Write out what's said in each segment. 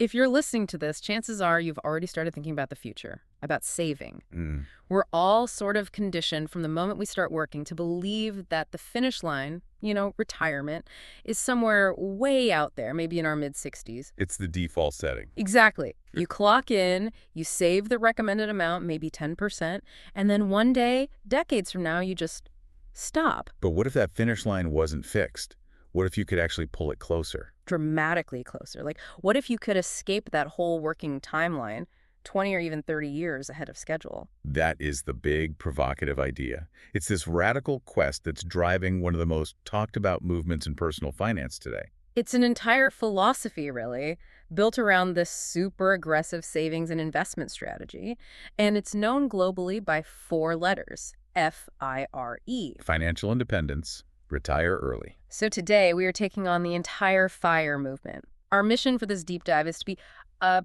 If you're listening to this, chances are you've already started thinking about the future, about saving. Mm. We're all sort of conditioned from the moment we start working to believe that the finish line, retirement, is somewhere way out there, maybe in our mid-60s. It's the default setting. Exactly. You clock in, you save the recommended amount, maybe 10%, and then one day, decades from now, you just stop. But what if that finish line wasn't fixed? What if you could actually pull it closer? Dramatically closer. Like, what if you could escape that whole working timeline 20 or even 30 years ahead of schedule? That is the big provocative idea. It's this radical quest that's driving one of the most talked about movements in personal finance today. It's an entire philosophy, really, built around this super aggressive savings and investment strategy, and it's known globally by 4 letters, FIRE. Financial independence, retire early. So today, we are taking on the entire FIRE movement. Our mission for this deep dive is to be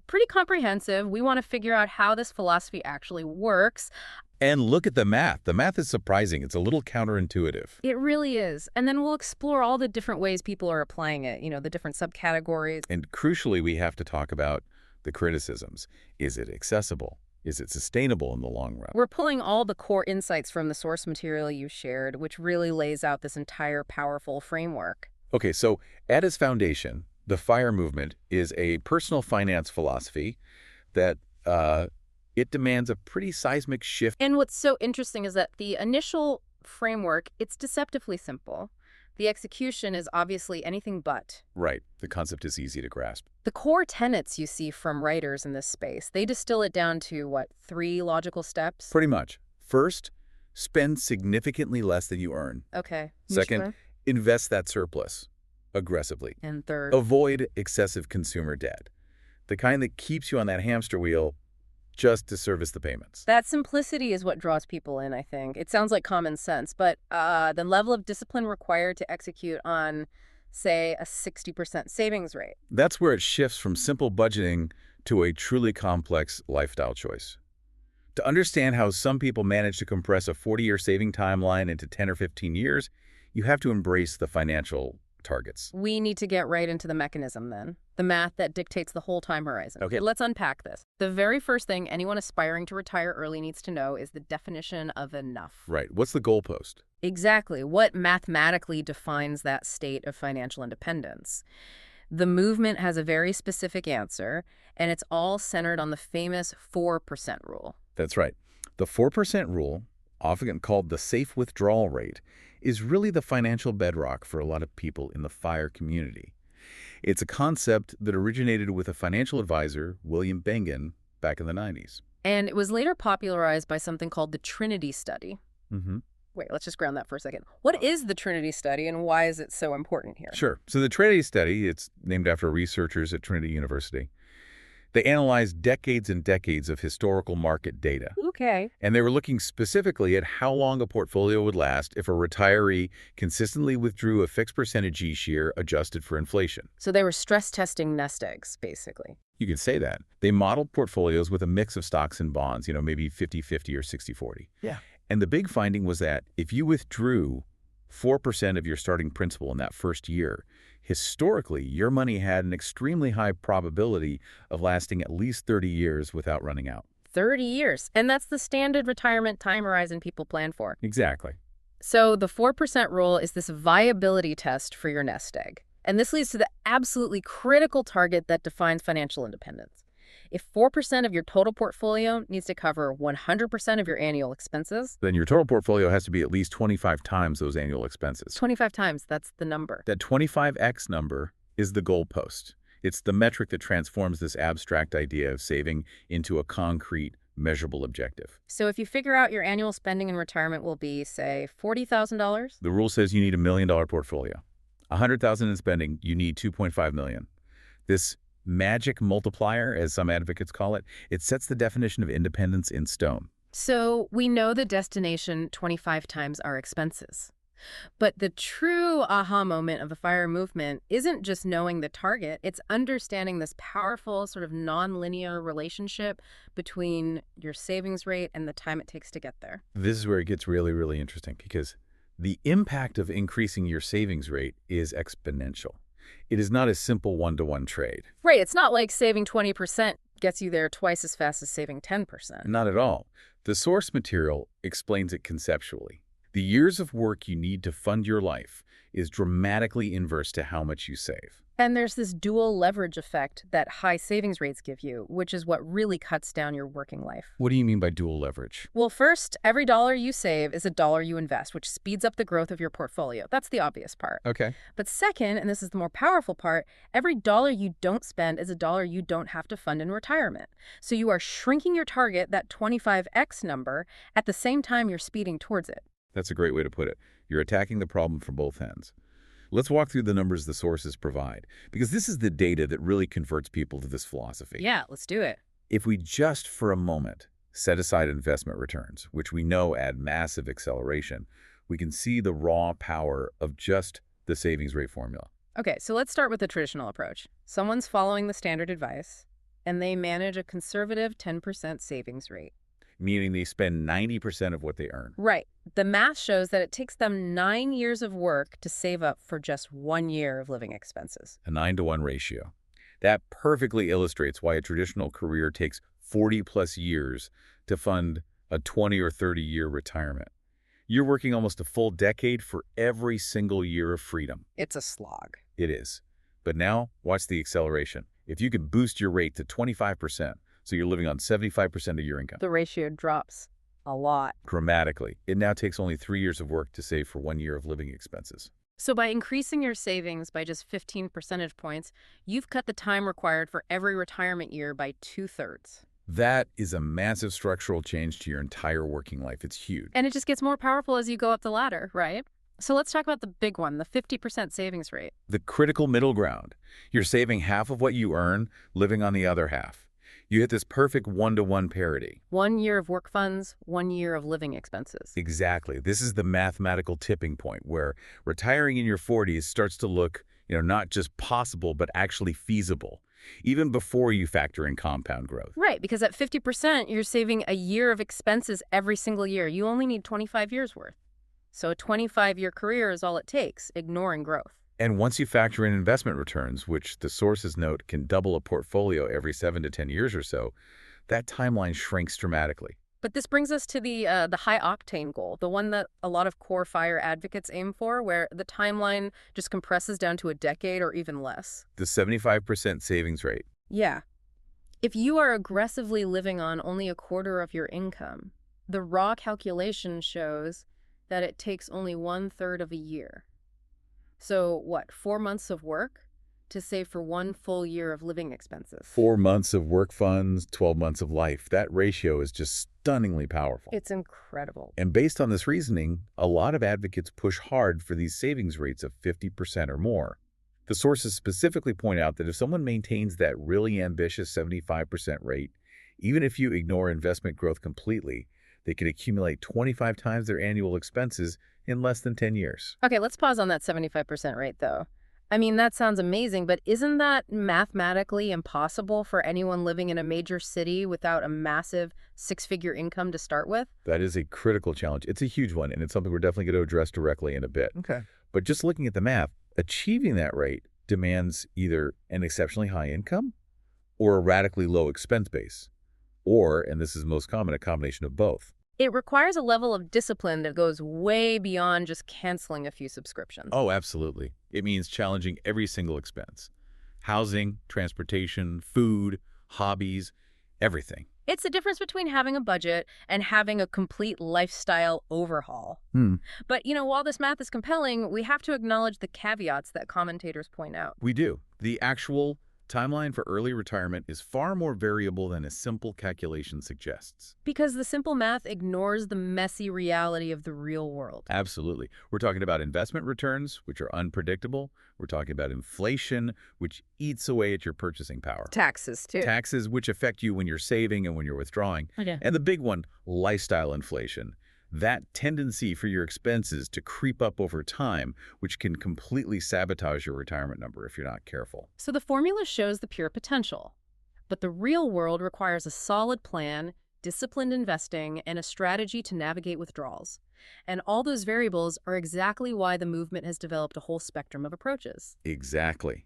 pretty comprehensive. We want to figure out how this philosophy actually works. And look at the math. The math is surprising. It's a little counterintuitive. It really is. And then we'll explore all the different ways people are applying it, the different subcategories. And crucially, we have to talk about the criticisms. Is it accessible? Is it sustainable in the long run? We're pulling all the core insights from the source material you shared, which really lays out this entire powerful framework. Okay, so at its foundation, the FIRE movement is a personal finance philosophy that it demands a pretty seismic shift. And what's so interesting is that the initial framework, it's deceptively simple. The execution is obviously anything but. Right. The concept is easy to grasp. The core tenets you see from writers in this space, they distill it down to, 3 logical steps? Pretty much. First, spend significantly less than you earn. Okay. Second, invest that surplus aggressively. And third, Avoid excessive consumer debt, the kind that keeps you on that hamster wheel just to service the payments. that simplicity is what draws people in, I think. It sounds like common sense, but the level of discipline required to execute on, say, a 60% savings rate. That's where it shifts from simple budgeting to a truly complex lifestyle choice. To understand how some people manage to compress a 40-year saving timeline into 10 or 15 years, you have to embrace the financial targets. We need to get right into the mechanism then, the math that dictates the whole time horizon. Okay. Let's unpack this. The very first thing anyone aspiring to retire early needs to know is the definition of enough. Right. What's the goalpost? Exactly. What mathematically defines that state of financial independence? The movement has a very specific answer, and it's all centered on the famous 4% rule. That's right. The 4% rule, often called the safe withdrawal rate, is really the financial bedrock for a lot of people in the FIRE community. It's a concept that originated with a financial advisor, William Bengen, back in the 90s. And it was later popularized by something called the Trinity study. Mm-hmm. Wait, let's just ground that for a second. What is the Trinity study and why is it so important here? Sure. So the Trinity study, it's named after researchers at Trinity University. They analyzed decades and decades of historical market data. Okay. And they were looking specifically at how long a portfolio would last if a retiree consistently withdrew a fixed percentage each year adjusted for inflation. So they were stress testing nest eggs, basically. You could say that. They modeled portfolios with a mix of stocks and bonds, maybe 50-50 or 60-40. Yeah. And the big finding was that if you withdrew 4% of your starting principal in that first year, historically, your money had an extremely high probability of lasting at least 30 years without running out. 30 years. And that's the standard retirement time horizon people plan for. Exactly. So the 4% rule is this viability test for your nest egg. And this leads to the absolutely critical target that defines financial independence. If 4% of your total portfolio needs to cover 100% of your annual expenses, Then your total portfolio has to be at least 25 times those annual expenses. 25 times, that's the number. That 25x number is the goalpost. It's the metric that transforms this abstract idea of saving into a concrete, measurable objective. So if you figure out your annual spending in retirement will be, say, $40,000, The rule says you need $1 million portfolio. $100,000 in spending, you need $2.5 million. This magic multiplier, as some advocates call it, it sets the definition of independence in stone. so we know the destination 25 times our expenses. But the true aha moment of the FIRE movement isn't just knowing the target, it's understanding this powerful sort of nonlinear relationship between your savings rate and the time it takes to get there. This is where it gets really, really interesting because the impact of increasing your savings rate is exponential. It is not a simple one-to-one trade. Right, it's not like saving 20% gets you there twice as fast as saving 10%. Not at all. The source material explains it conceptually. The years of work you need to fund your life is dramatically inverse to how much you save. And there's this dual leverage effect that high savings rates give you, which is what really cuts down your working life. What do you mean by dual leverage? Well, first, every dollar you save is a dollar you invest, which speeds up the growth of your portfolio. That's the obvious part. Okay. But second, and this is the more powerful part, every dollar you don't spend is a dollar you don't have to fund in retirement. So you are shrinking your target, that 25x number, at the same time you're speeding towards it. That's a great way to put it. You're attacking the problem from both ends. Let's walk through the numbers the sources provide, because this is the data that really converts people to this philosophy. Yeah, let's do it. If we just for a moment set aside investment returns, which we know add massive acceleration, we can see the raw power of just the savings rate formula. Okay, so let's start with the traditional approach. Someone's following the standard advice, and they manage a conservative 10% savings rate. Meaning they spend 90% of what they earn. Right. The math shows that it takes them 9 years of work to save up for just 1 year of living expenses. A 9-to-1 ratio. That perfectly illustrates why a traditional career takes 40-plus years to fund a 20 or 30-year retirement. You're working almost a full decade for every single year of freedom. It's a slog. It is. But now, watch the acceleration. If you can boost your rate to 25%, so you're living on 75% of your income. The ratio drops a lot. Dramatically. It now takes only 3 years of work to save for 1 year of living expenses. So by increasing your savings by just 15 percentage points, you've cut the time required for every retirement year by 2/3. That is a massive structural change to your entire working life. It's huge. And it just gets more powerful as you go up the ladder, right? So let's talk about the big one, the 50% savings rate. The critical middle ground. You're saving half of what you earn, living on the other half. You hit this perfect one-to-one parity. 1 year of work funds, 1 year of living expenses. Exactly. This is the mathematical tipping point where retiring in your 40s starts to look, not just possible, but actually feasible, even before you factor in compound growth. Right, because at 50%, you're saving a year of expenses every single year. You only need 25 years worth. So a 25-year career is all it takes, ignoring growth. And once you factor in investment returns, which the sources note can double a portfolio every 7 to 10 years or so, that timeline shrinks dramatically. But this brings us to the high-octane goal, the one that a lot of core FIRE advocates aim for, where the timeline just compresses down to a decade or even less. The 75% savings rate. Yeah. If you are aggressively living on only a quarter of your income, the raw calculation shows that it takes only 1/3 of a year. So what, 4 months of work to save for 1 full year of living expenses? 4 months of work funds, 12 months of life. That ratio is just stunningly powerful. It's incredible. And based on this reasoning, a lot of advocates push hard for these savings rates of 50% or more. The sources specifically point out that if someone maintains that really ambitious 75% rate, even if you ignore investment growth completely, they can accumulate 25 times their annual expenses in less than 10 years. Okay, let's pause on that 75% rate, though. I mean, that sounds amazing, but isn't that mathematically impossible for anyone living in a major city without a massive 6-figure income to start with? That is a critical challenge. It's a huge one, and it's something we're definitely going to address directly in a bit. Okay. But just looking at the math, achieving that rate demands either an exceptionally high income or a radically low expense base, or, and this is most common, a combination of both. It requires a level of discipline that goes way beyond just canceling a few subscriptions. Oh, absolutely. It means challenging every single expense. Housing, transportation, food, hobbies, everything. It's the difference between having a budget and having a complete lifestyle overhaul. But, while this math is compelling, we have to acknowledge the caveats that commentators point out. We do. The actual timeline for early retirement is far more variable than a simple calculation suggests. Because the simple math ignores the messy reality of the real world. Absolutely. We're talking about investment returns, which are unpredictable. We're talking about inflation, which eats away at your purchasing power. Taxes, too. Taxes, which affect you when you're saving and when you're withdrawing. Okay. And the big one, lifestyle inflation. That tendency for your expenses to creep up over time, which can completely sabotage your retirement number if you're not careful. So the formula shows the pure potential. But the real world requires a solid plan, disciplined investing, and a strategy to navigate withdrawals. And all those variables are exactly why the movement has developed a whole spectrum of approaches. Exactly.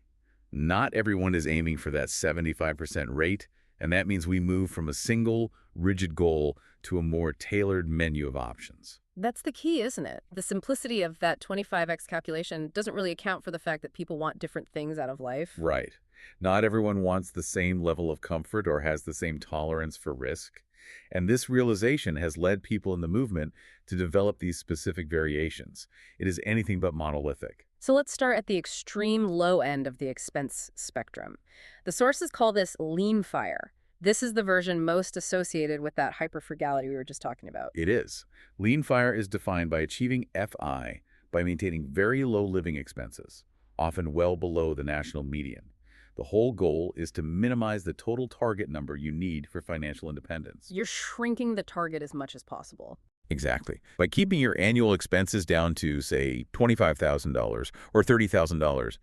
Not everyone is aiming for that 75% rate, and that means we move from a single, rigid goal to a more tailored menu of options. That's the key, isn't it? The simplicity of that 25x calculation doesn't really account for the fact that people want different things out of life. Right. Not everyone wants the same level of comfort or has the same tolerance for risk. And this realization has led people in the movement to develop these specific variations. It is anything but monolithic. So let's start at the extreme low end of the expense spectrum. The sources call this LeanFIRE. This is the version most associated with that hyperfrugality we were just talking about. It is. LeanFIRE is defined by achieving FI by maintaining very low living expenses, often well below the national median. The whole goal is to minimize the total target number you need for financial independence. You're shrinking the target as much as possible. Exactly. By keeping your annual expenses down to, say, $25,000 or $30,000,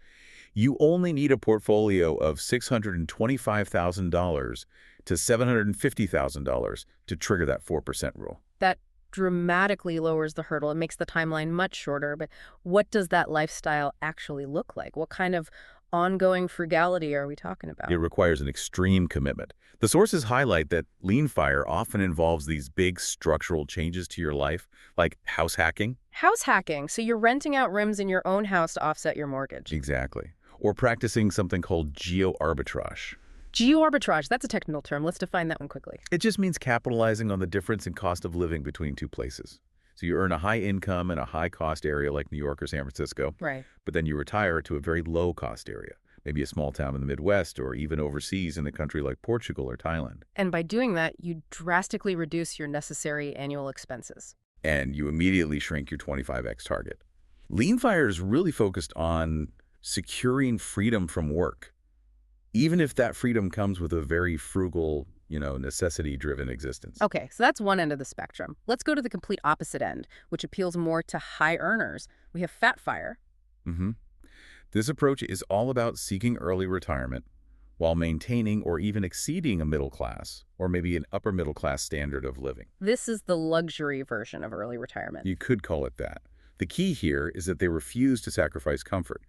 you only need a portfolio of $625,000 to $750,000 to trigger that 4% rule. That dramatically lowers the hurdle and makes the timeline much shorter. But what does that lifestyle actually look like? What kind of ongoing frugality are we talking about? It requires an extreme commitment. The sources highlight that LeanFIRE often involves these big structural changes to your life, like house hacking. House hacking. So you're renting out rooms in your own house to offset your mortgage. Exactly. Or practicing something called geo-arbitrage. Geo-arbitrage, that's a technical term. Let's define that one quickly. It just means capitalizing on the difference in cost of living between two places. So you earn a high income in a high-cost area like New York or San Francisco, Right. but then you retire to a very low-cost area, maybe a small town in the Midwest or even overseas in a country like Portugal or Thailand. And by doing that, you drastically reduce your necessary annual expenses. And you immediately shrink your 25x target. LeanFIRE is really focused on securing freedom from work, even if that freedom comes with a very frugal, necessity-driven existence. Okay, so that's one end of the spectrum. Let's go to the complete opposite end, which appeals more to high earners. We have FatFIRE. Mm-hmm. This approach is all about seeking early retirement while maintaining or even exceeding a middle class or maybe an upper middle class standard of living. This is the luxury version of early retirement. You could call it that. The key here is that they refuse to sacrifice comfort,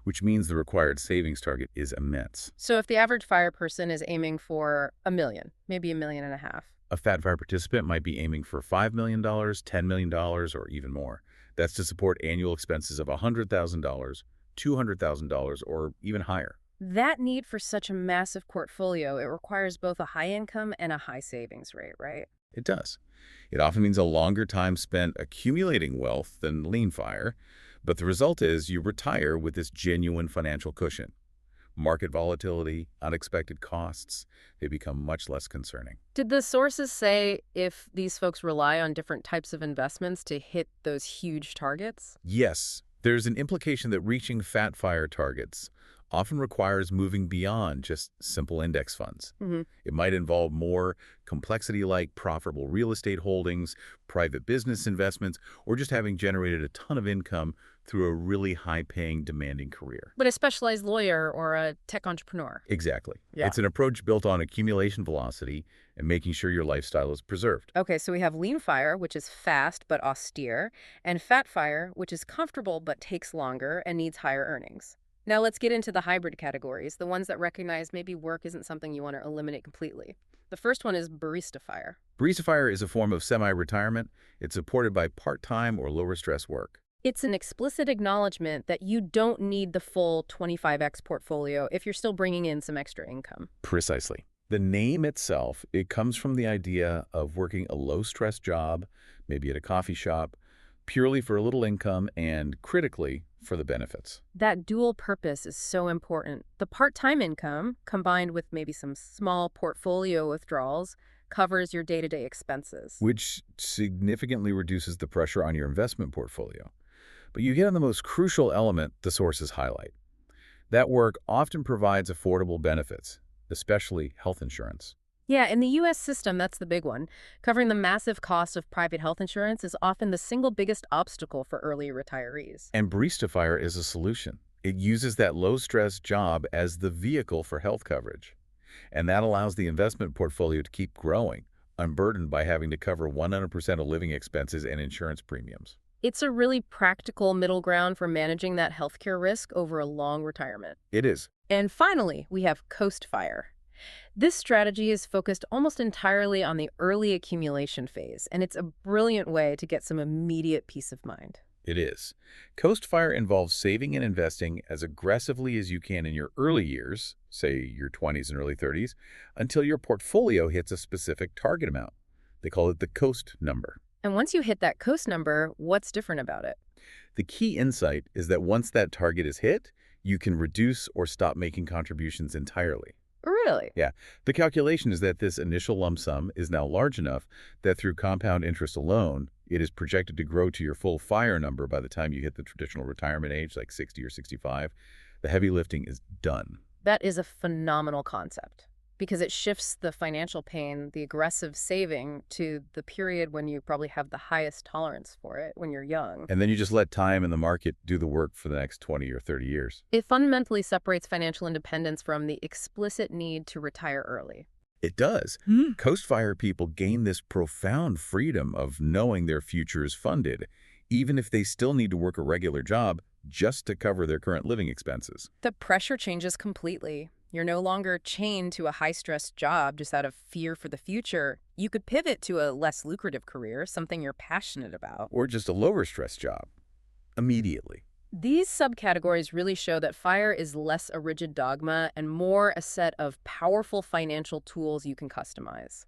which means the required savings target is immense. So if the average FIRE person is aiming for $1 million, maybe $1.5 million, A FatFIRE participant might be aiming for $5 million, $10 million, or even more. That's to support annual expenses of $100,000, $200,000, or even higher. That need for such a massive portfolio, it requires both a high income and a high savings rate, right? It does. It often means a longer time spent accumulating wealth than LeanFIRE, but the result is you retire with this genuine financial cushion. Market volatility, unexpected costs, they become much less concerning. Did the sources say if these folks rely on different types of investments to hit those huge targets? Yes, there's an implication that reaching FatFIRE targets often requires moving beyond just simple index funds. Mm-hmm. It might involve more complexity like profitable real estate holdings, private business investments, or just having generated a ton of income through a really high-paying, demanding career. But a specialized lawyer or a tech entrepreneur. Exactly. Yeah. It's an approach built on accumulation velocity and making sure your lifestyle is preserved. Okay, so we have LeanFIRE, which is fast but austere, and FatFIRE, which is comfortable but takes longer and needs higher earnings. Now let's get into the hybrid categories, the ones that recognize maybe work isn't something you want to eliminate completely. The first one is BaristaFIRE. BaristaFIRE is a form of semi-retirement. It's supported by part-time or lower-stress work. It's an explicit acknowledgement that you don't need the full 25x portfolio if you're still bringing in some extra income. Precisely. The name itself, it comes from the idea of working a low-stress job, maybe at a coffee shop, purely for a little income and, critically, for the benefits. That dual purpose is so important. The part-time income, combined with maybe some small portfolio withdrawals, covers your day-to-day expenses. Which significantly reduces the pressure on your investment portfolio. But you get on the most crucial element the sources highlight. That work often provides affordable benefits, especially health insurance. Yeah, in the U.S. system, that's the big one. Covering the massive cost of private health insurance is often the single biggest obstacle for early retirees. And BaristaFIRE is a solution. It uses that low-stress job as the vehicle for health coverage. And that allows the investment portfolio to keep growing, unburdened by having to cover 100% of living expenses and insurance premiums. It's a really practical middle ground for managing that healthcare risk over a long retirement. It is. And finally, we have CoastFIRE. This strategy is focused almost entirely on the early accumulation phase, and it's a brilliant way to get some immediate peace of mind. It is. CoastFIRE involves saving and investing as aggressively as you can in your early years, say your 20s and early 30s, until your portfolio hits a specific target amount. They call it the Coast number. And once you hit that Coast number, what's different about it? The key insight is that once that target is hit, you can reduce or stop making contributions entirely. Really? Yeah. The calculation is that this initial lump sum is now large enough that through compound interest alone, it is projected to grow to your full FIRE number by the time you hit the traditional retirement age, like 60 or 65. The heavy lifting is done. That is a phenomenal concept because it shifts the financial pain, the aggressive saving, to the period when you probably have the highest tolerance for it, when you're young. And then you just let time and the market do the work for the next 20 or 30 years. It fundamentally separates financial independence from the explicit need to retire early. It does. CoastFIRE people gain this profound freedom of knowing their future is funded, even if they still need to work a regular job just to cover their current living expenses. The pressure changes completely. You're no longer chained to a high-stress job just out of fear for the future. You could pivot to a less lucrative career, something you're passionate about. Or just a lower stress job. Immediately. These subcategories really show that FIRE is less a rigid dogma and more a set of powerful financial tools you can customize.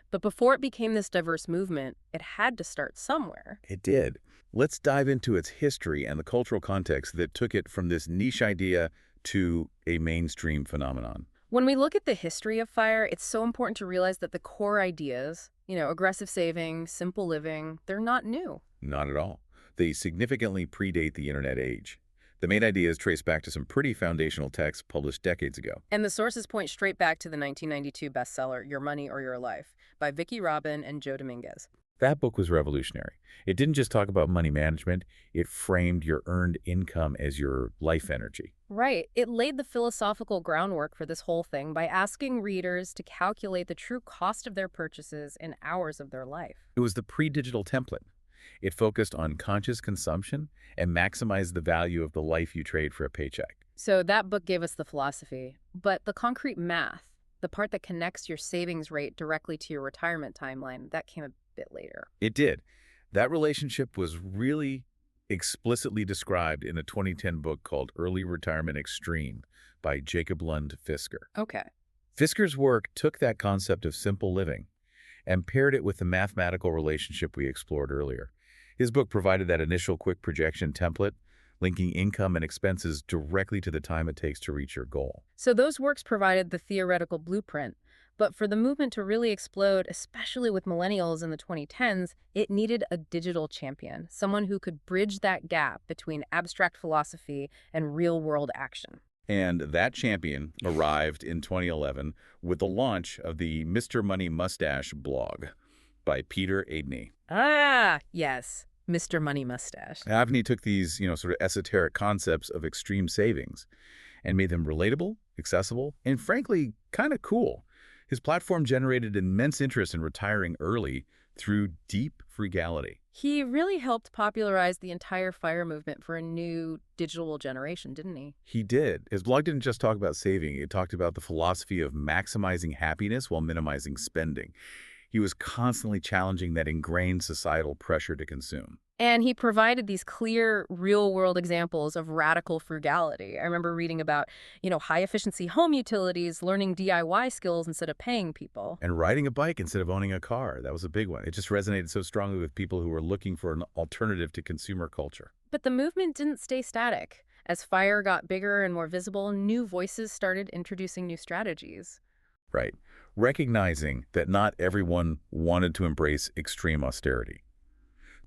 But before it became this diverse movement, it had to start somewhere. It did. Let's dive into its history and the cultural context that took it from this niche idea to a mainstream phenomenon. When we look at the history of FIRE, it's so important to realize that the core ideas, aggressive saving, simple living, they're not new. Not at all. They significantly predate the internet age. The main ideas trace back to some pretty foundational texts published decades ago. And the sources point straight back to the 1992 bestseller, Your Money or Your Life, by Vicki Robin and Joe Dominguez. That book was revolutionary. It didn't just talk about money management, it framed your earned income as your life energy. Right. It laid the philosophical groundwork for this whole thing by asking readers to calculate the true cost of their purchases in hours of their life. It was the pre-digital template. It focused on conscious consumption and maximized the value of the life you trade for a paycheck. So that book gave us the philosophy, but the concrete math, the part that connects your savings rate directly to your retirement timeline, that came a bit later. It did. That relationship was really explicitly described in a 2010 book called Early Retirement Extreme by Jacob Lund Fisker. Okay. Fisker's work took that concept of simple living and paired it with the mathematical relationship we explored earlier. His book provided that initial quick projection template, linking income and expenses directly to the time it takes to reach your goal. So those works provided the theoretical blueprint, but for the movement to really explode, especially with millennials in the 2010s, it needed a digital champion, someone who could bridge that gap between abstract philosophy and real-world action. And that champion arrived in 2011 with the launch of the Mr. Money Mustache blog by Peter Adeney. Ah, yes, Mr. Money Mustache. Adeney took these, sort of esoteric concepts of extreme savings and made them relatable, accessible, and frankly, kind of cool. His platform generated immense interest in retiring early through deep frugality. He really helped popularize the entire FIRE movement for a new digital generation, didn't he? He did. His blog didn't just talk about saving. It talked about the philosophy of maximizing happiness while minimizing spending. He was constantly challenging that ingrained societal pressure to consume. And he provided these clear, real-world examples of radical frugality. I remember reading about, high-efficiency home utilities, learning DIY skills instead of paying people. And riding a bike instead of owning a car. That was a big one. It just resonated so strongly with people who were looking for an alternative to consumer culture. But the movement didn't stay static. As FIRE got bigger and more visible, new voices started introducing new strategies. Right. Recognizing that not everyone wanted to embrace extreme austerity.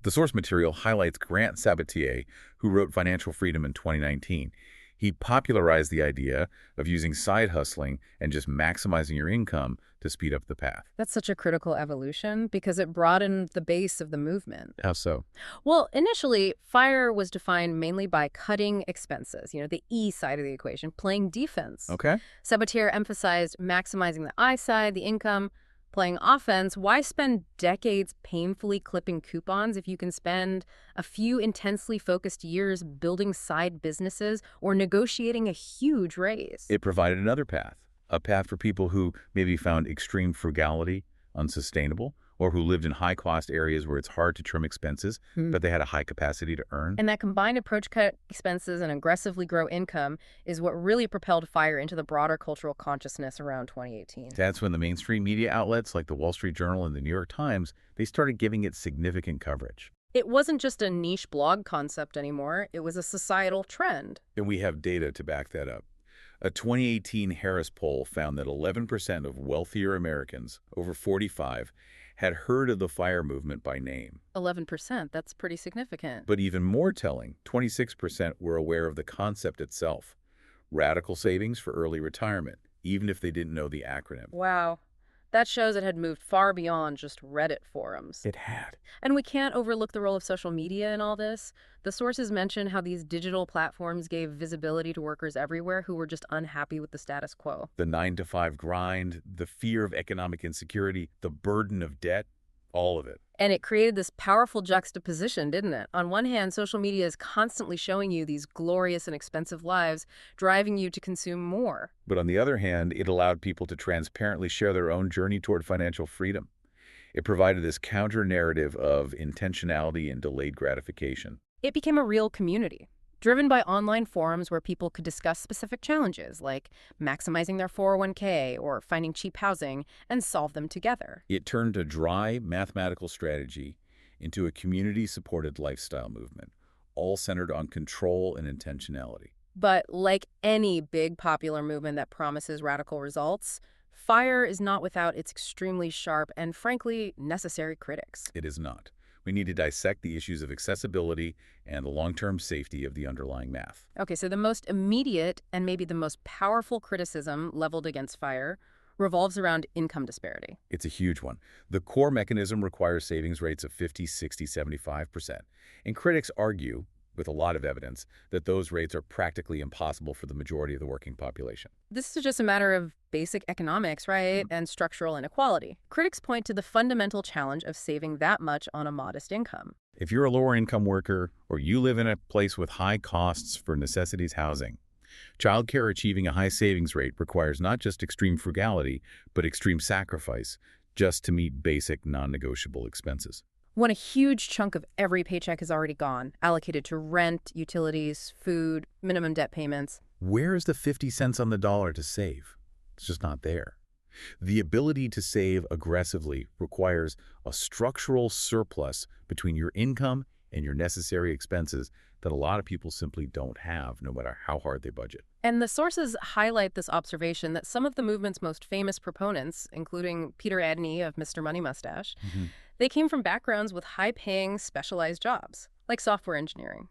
The source material highlights Grant Sabatier, who wrote Financial Freedom in 2019. He popularized the idea of using side hustling and just maximizing your income to speed up the path. That's such a critical evolution because it broadened the base of the movement. How so? Well, initially, FIRE was defined mainly by cutting expenses, the E side of the equation, playing defense. Okay. Sabatier emphasized maximizing the I side, the income, Playing offense, why spend decades painfully clipping coupons if you can spend a few intensely focused years building side businesses or negotiating a huge raise? It provided another path, a path for people who maybe found extreme frugality unsustainable, or who lived in high-cost areas where it's hard to trim expenses, but they had a high capacity to earn. And that combined approach cut expenses and aggressively grow income is what really propelled FIRE into the broader cultural consciousness around 2018. That's when the mainstream media outlets like the Wall Street Journal and the New York Times, they started giving it significant coverage. It wasn't just a niche blog concept anymore, it was a societal trend. And we have data to back that up. A 2018 Harris poll found that 11% of wealthier Americans over 45 had heard of the FIRE movement by name. 11%, that's pretty significant. But even more telling, 26% were aware of the concept itself. Radical savings for early retirement, even if they didn't know the acronym. Wow. That shows it had moved far beyond just Reddit forums. It had. And we can't overlook the role of social media in all this. The sources mention how these digital platforms gave visibility to workers everywhere who were just unhappy with the status quo. The 9-to-5 grind, the fear of economic insecurity, the burden of debt, all of it. And it created this powerful juxtaposition, didn't it? On one hand, social media is constantly showing you these glorious and expensive lives, driving you to consume more. But on the other hand, it allowed people to transparently share their own journey toward financial freedom. It provided this counter-narrative of intentionality and delayed gratification. It became a real community, driven by online forums where people could discuss specific challenges like maximizing their 401k or finding cheap housing and solve them together. It turned a dry mathematical strategy into a community-supported lifestyle movement, all centered on control and intentionality. But like any big popular movement that promises radical results, FIRE is not without its extremely sharp and, frankly, necessary critics. It is not. We need to dissect the issues of accessibility and the long-term safety of the underlying math. Okay, so the most immediate and maybe the most powerful criticism leveled against FIRE revolves around income disparity. It's a huge one. The core mechanism requires savings rates of 50, 60, 75%. And critics argue, with a lot of evidence, that those rates are practically impossible for the majority of the working population. This is just a matter of basic economics, right? And structural inequality. Critics point to the fundamental challenge of saving that much on a modest income. If you're a lower-income worker or you live in a place with high costs for necessities housing, childcare achieving a high savings rate requires not just extreme frugality, but extreme sacrifice just to meet basic non-negotiable expenses. When a huge chunk of every paycheck is already gone, allocated to rent, utilities, food, minimum debt payments. Where's the 50 cents on the dollar to save? It's just not there. The ability to save aggressively requires a structural surplus between your income and your necessary expenses that a lot of people simply don't have, no matter how hard they budget. And the sources highlight this observation that some of the movement's most famous proponents, including Peter Adney of Mr. Money Mustache, they came from backgrounds with high-paying, specialized jobs, like software engineering.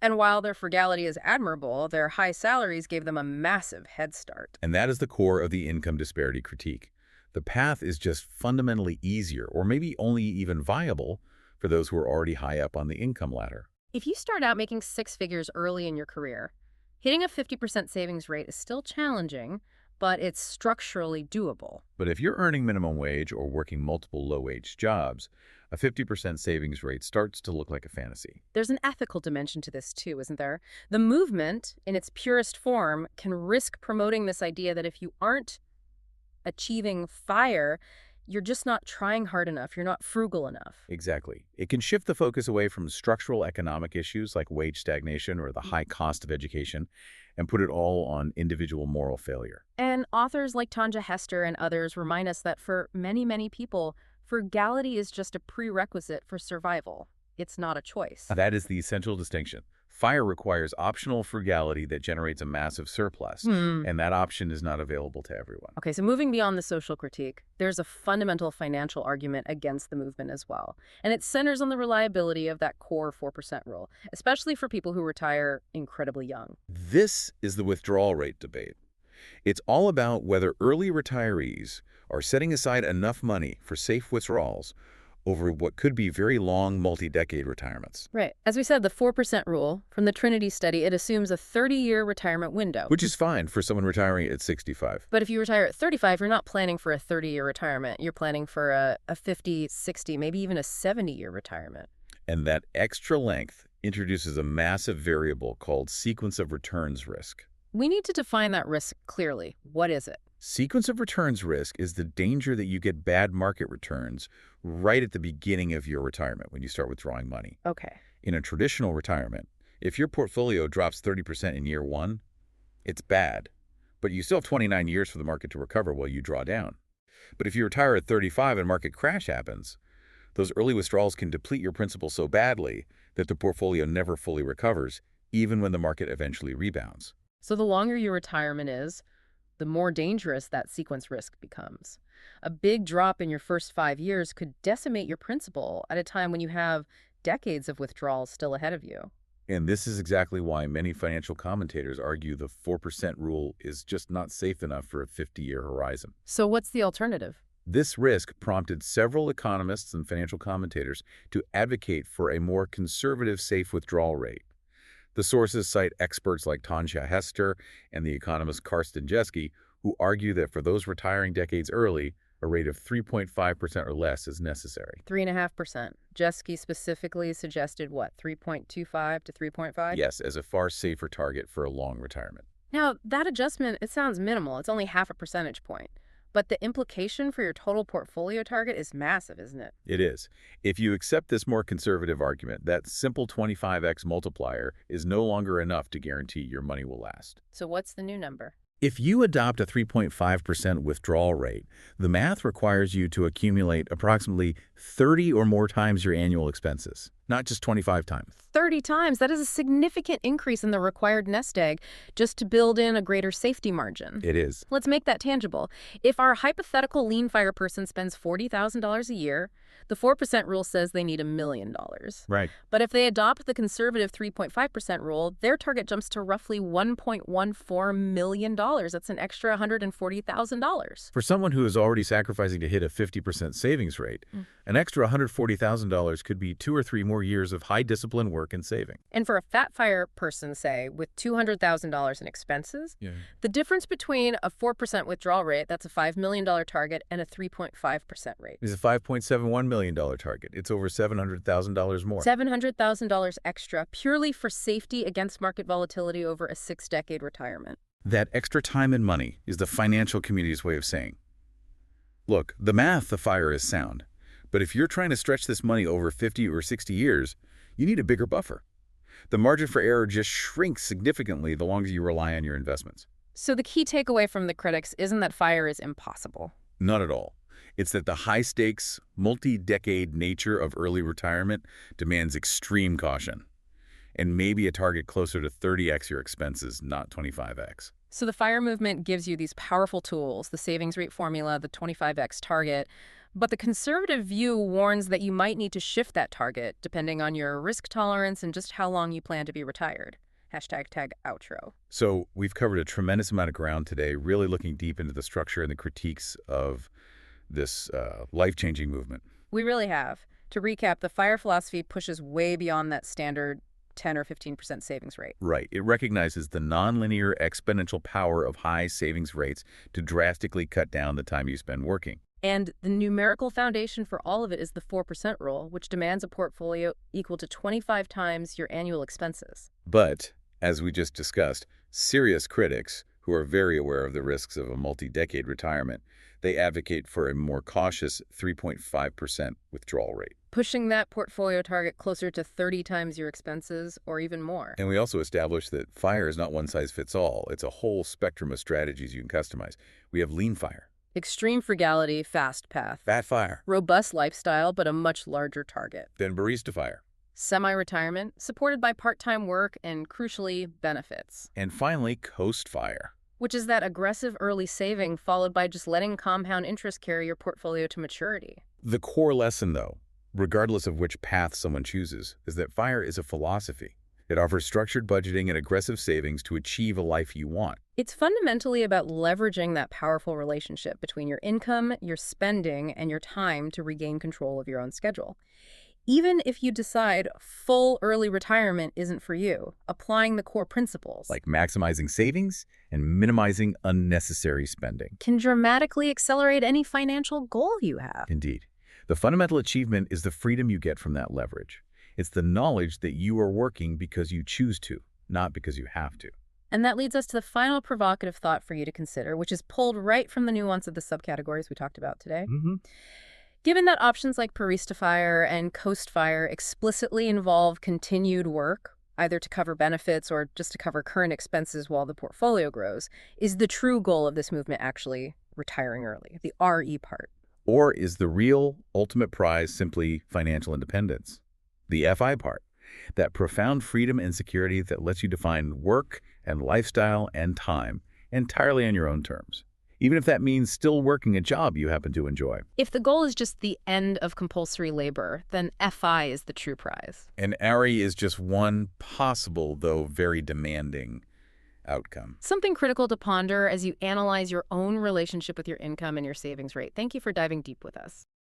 And while their frugality is admirable, their high salaries gave them a massive head start. And that is the core of the income disparity critique. The path is just fundamentally easier, or maybe only even viable, for those who are already high up on the income ladder. If you start out making six figures early in your career, hitting a 50% savings rate is still challenging, but it's structurally doable. But if you're earning minimum wage or working multiple low-wage jobs, a 50% savings rate starts to look like a fantasy. There's an ethical dimension to this too, isn't there? The movement, in its purest form, can risk promoting this idea that if you aren't achieving FIRE, you're just not trying hard enough, you're not frugal enough. Exactly. It can shift the focus away from structural economic issues like wage stagnation or the high cost of education and put it all on individual moral failure. And authors like Tanja Hester and others remind us that for many, many people, frugality is just a prerequisite for survival. It's not a choice. That is the essential distinction. FIRE requires optional frugality that generates a massive surplus, and that option is not available to everyone. Okay, so moving beyond the social critique, there's a fundamental financial argument against the movement as well. And it centers on the reliability of that core 4% rule, especially for people who retire incredibly young. This is the withdrawal rate debate. It's all about whether early retirees are setting aside enough money for safe withdrawals over what could be very long multi-decade retirements. Right. As we said, the 4% rule from the Trinity study, it assumes a 30-year retirement window. Which is fine for someone retiring at 65. But if you retire at 35, you're not planning for a 30-year retirement. You're planning for a 50, 60, maybe even a 70-year retirement. And that extra length introduces a massive variable called sequence of returns risk. We need to define that risk clearly. What is it? Sequence of returns risk is the danger that you get bad market returns right at the beginning of your retirement when you start withdrawing money. Okay. In a traditional retirement, if your portfolio drops 30% in year one, it's bad, but you still have 29 years for the market to recover while you draw down. But if you retire at 35 and market crash happens, those early withdrawals can deplete your principal so badly that the portfolio never fully recovers, even when the market eventually rebounds. So the longer your retirement is, the more dangerous that sequence risk becomes. A big drop in your first 5 years could decimate your principal at a time when you have decades of withdrawals still ahead of you. And this is exactly why many financial commentators argue the 4% rule is just not safe enough for a 50-year horizon. So what's the alternative? This risk prompted several economists and financial commentators to advocate for a more conservative safe withdrawal rate. The sources cite experts like Tanja Hester and the economist Karsten Jeske, who argue that for those retiring decades early, a rate of 3.5% or less is necessary. 3.5%. Jeske specifically suggested what, 3.25 to 3.5? Yes, as a far safer target for a long retirement. Now, that adjustment, it sounds minimal. It's only half a percentage point. But the implication for your total portfolio target is massive, isn't it? It is. If you accept this more conservative argument, that simple 25x multiplier is no longer enough to guarantee your money will last. So what's the new number? If you adopt a 3.5% withdrawal rate, the math requires you to accumulate approximately 30 or more times your annual expenses, not just 25 times. 30 times? That is a significant increase in the required nest egg just to build in a greater safety margin. It is. Let's make that tangible. If our hypothetical LeanFIRE person spends $40,000 a year, the 4% rule says they need $1 million. Right. But if they adopt the conservative 3.5% rule, their target jumps to roughly $1.14 million. That's an extra $140,000. For someone who is already sacrificing to hit a 50% savings rate, an extra $140,000 could be 2 or 3 more years of high discipline work and saving. And for a FatFIRE person, say, with $200,000 in expenses, the difference between a 4% withdrawal rate, that's a $5 million target, and a 3.5% rate is a $5.71 million target. It's over $700,000 more. $700,000 extra purely for safety against market volatility over a 6-decade retirement. That extra time and money is the financial community's way of saying, look, the math, the FIRE is sound. But if you're trying to stretch this money over 50 or 60 years, you need a bigger buffer. The margin for error just shrinks significantly the longer you rely on your investments. So the key takeaway from the critics isn't that FIRE is impossible. Not at all. It's that the high-stakes, multi-decade nature of early retirement demands extreme caution, and maybe a target closer to 30x your expenses, not 25x. So the FIRE movement gives you these powerful tools, the savings rate formula, the 25x target, but the conservative view warns that you might need to shift that target depending on your risk tolerance and just how long you plan to be retired. #outro. So we've covered a tremendous amount of ground today, really looking deep into the structure and the critiques of this life-changing movement. We really have. To recap, the FIRE philosophy pushes way beyond that standard 10 or 15% savings rate. Right. It recognizes the nonlinear exponential power of high savings rates to drastically cut down the time you spend working. And the numerical foundation for all of it is the 4% rule, which demands a portfolio equal to 25 times your annual expenses. But, as we just discussed, serious critics, who are very aware of the risks of a multi-decade retirement, they advocate for a more cautious 3.5% withdrawal rate. Pushing that portfolio target closer to 30 times your expenses or even more. And we also established that FIRE is not one size fits all. It's a whole spectrum of strategies you can customize. We have LeanFIRE. Extreme frugality, fast path. FatFIRE. Robust lifestyle, but a much larger target. Then BaristaFIRE. Semi-retirement, supported by part-time work and, crucially, benefits. And finally, CoastFIRE. Which is that aggressive early saving followed by just letting compound interest carry your portfolio to maturity. The core lesson, though, regardless of which path someone chooses, is that FIRE is a philosophy. It offers structured budgeting and aggressive savings to achieve a life you want. It's fundamentally about leveraging that powerful relationship between your income, your spending, and your time to regain control of your own schedule. Even if you decide full early retirement isn't for you, applying the core principles Like maximizing savings and minimizing unnecessary spending. can dramatically accelerate any financial goal you have. Indeed. The fundamental achievement is the freedom you get from that leverage. It's the knowledge that you are working because you choose to, not because you have to. And that leads us to the final provocative thought for you to consider, which is pulled right from the nuance of the subcategories we talked about today. Given that options like BaristaFIRE and CoastFIRE explicitly involve continued work, either to cover benefits or just to cover current expenses while the portfolio grows, is the true goal of this movement actually retiring early, the RE part? Or is the real ultimate prize simply financial independence? The FI part, that profound freedom and security that lets you define work and lifestyle and time entirely on your own terms, even if that means still working a job you happen to enjoy. If the goal is just the end of compulsory labor, then FI is the true prize. And ARI is just one possible, though very demanding, outcome. Something critical to ponder as you analyze your own relationship with your income and your savings rate. Thank you for diving deep with us.